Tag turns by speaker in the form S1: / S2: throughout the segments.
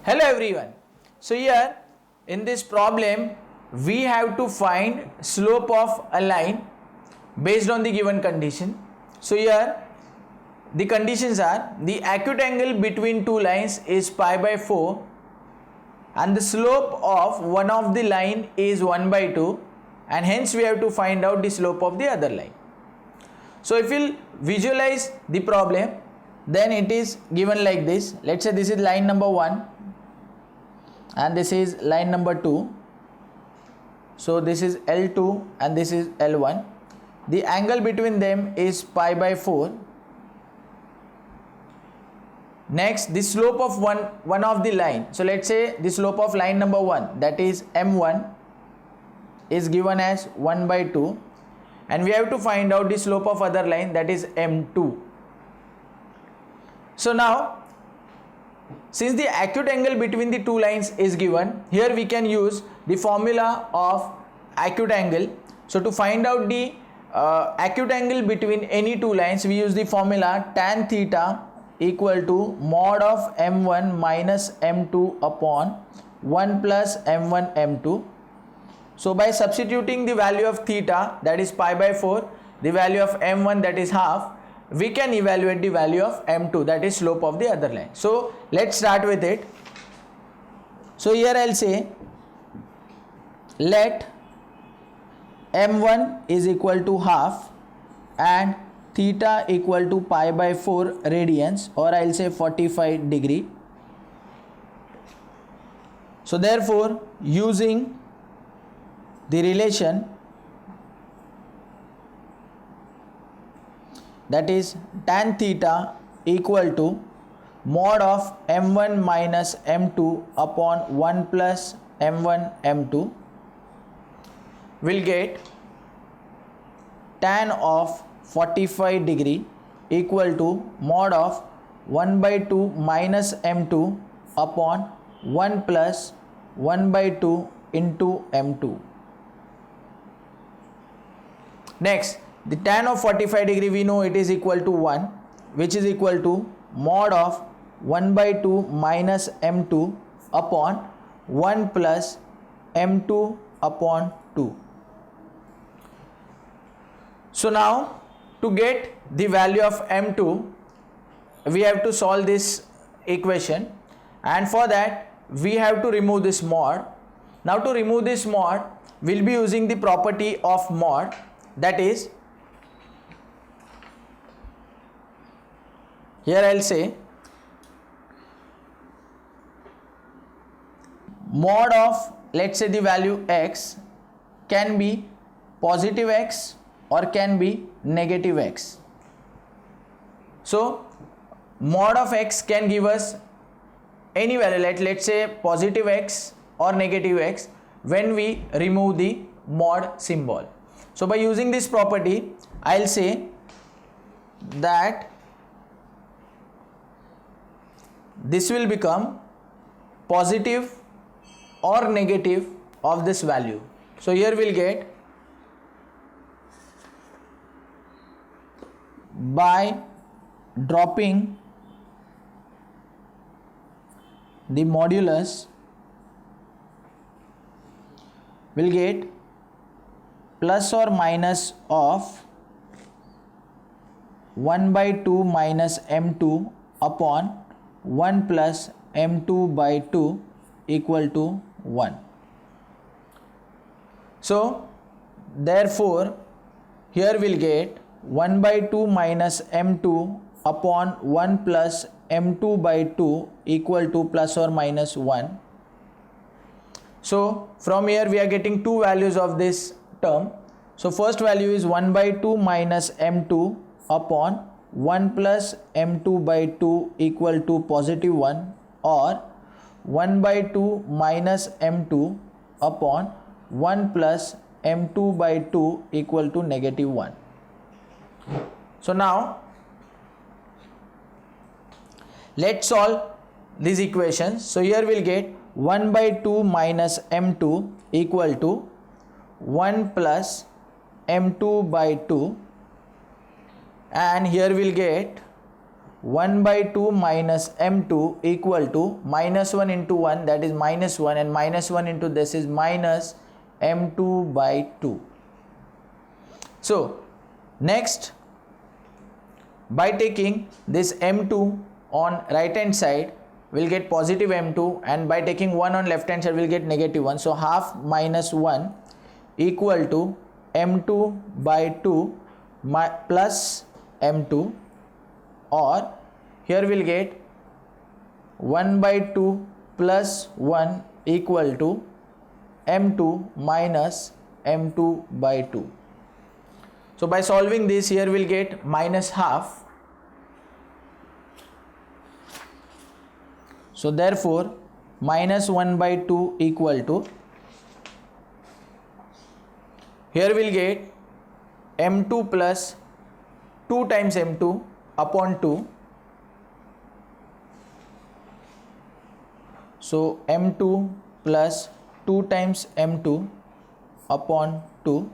S1: Hello everyone. So here in this problem we have to find slope of a line based on the given condition. So here the conditions are the acute angle between two lines is pi by 4 and the slope of one of the line is 1 by 2 and hence we have to find out the slope of the other line. So if we'll visualize the problem, then it is given like this. Let's say this is line number 1 and this is line number 2. So this is L2 and this is L1. The angle between them is pi by 4. Next, the slope of one of the line. So let's say the slope of line number 1, that is M1, is given as 1 by 2 and we have to find out the slope of other line, that is M2. So now, since the acute angle between the two lines is given, here we can use the formula of acute angle. So to find out the acute angle between any two lines, we use the formula tan theta equal to mod of M1 minus M2 upon 1 plus M1 M2. So by substituting the value of theta, that is pi by 4, the value of M1, that is half, we can evaluate the value of M2, that is slope of the other line. So let's start with it. So here I'll say let M1 is equal to half and theta equal to pi by 4 radians, or I'll say 45 degree. So therefore using the relation, that is tan theta equal to mod of M1 minus M2 upon 1 plus M1 M2, will get tan of 45 degree equal to mod of 1 by 2 minus M2 upon 1 plus 1 by 2 into M2. Next, the tan of 45 degree, we know it is equal to 1, which is equal to mod of 1 by 2 minus M2 upon 1 plus M2 upon 2. So now to get the value of M2, we have to solve this equation, and for that we have to remove this mod. Now to remove this mod, we will be using the property of mod, that is, here I'll say mod of, let's say, the value x can be positive x or can be negative x. So mod of x can give us any value, let's say positive x or negative x, when we remove the mod symbol. So by using this property, I'll say that this will become positive or negative of this value. So here we'll get by dropping the modulus, we'll get plus or minus of 1 by 2 minus M2 upon 1 plus M2 by 2 equal to 1. So therefore here we'll get 1 by 2 minus M2 upon 1 plus M2 by 2 equal to plus or minus 1. So from here we are getting two values of this term. So first value is 1 by 2 minus M2 upon 1 plus M2 by 2 equal to positive 1, or 1 by 2 minus M2 upon 1 plus M2 by 2 equal to negative 1. So now let's solve these equations. So here we'll get 1 by 2 minus M2 equal to 1 plus M2 by 2, and here we'll get 1 by 2 minus m2 equal to minus 1 into 1, that is minus 1, and minus 1 into this is minus m2 by 2. So next, by taking this m2 on right hand side, we'll get positive m2, and by taking 1 on left hand side we'll get negative 1. So half minus 1 equal to m2 by 2 plus m2, or here we'll get 1 by 2 plus 1 equal to m2 minus m2 by 2. So by solving this, here we'll get minus half. So therefore minus 1 by 2 equal to, here we'll get m2 plus 2 times m2 upon 2. So m2 plus 2 times m2 upon 2.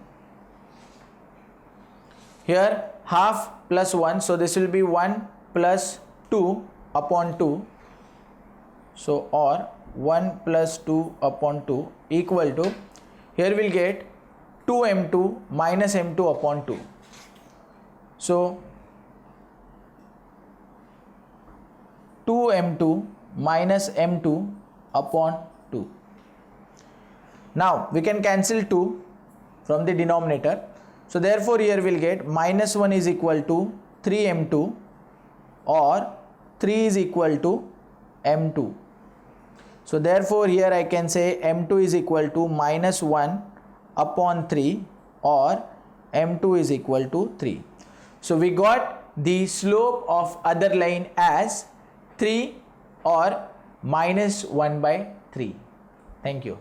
S1: Here half plus 1, so this will be 1 plus 2 upon 2. So or 1 plus 2 upon 2 equal to, here we'll get 2m2 minus m2 upon 2. So 2m2 minus m2 upon 2. Now we can cancel 2 from the denominator. So therefore here we'll get minus 1 is equal to 3m2, or 3 is equal to m2. So therefore here I can say m2 is equal to minus 1 upon 3, or m2 is equal to 3. So we got the slope of other line as 3 or minus 1 by 3. Thank you.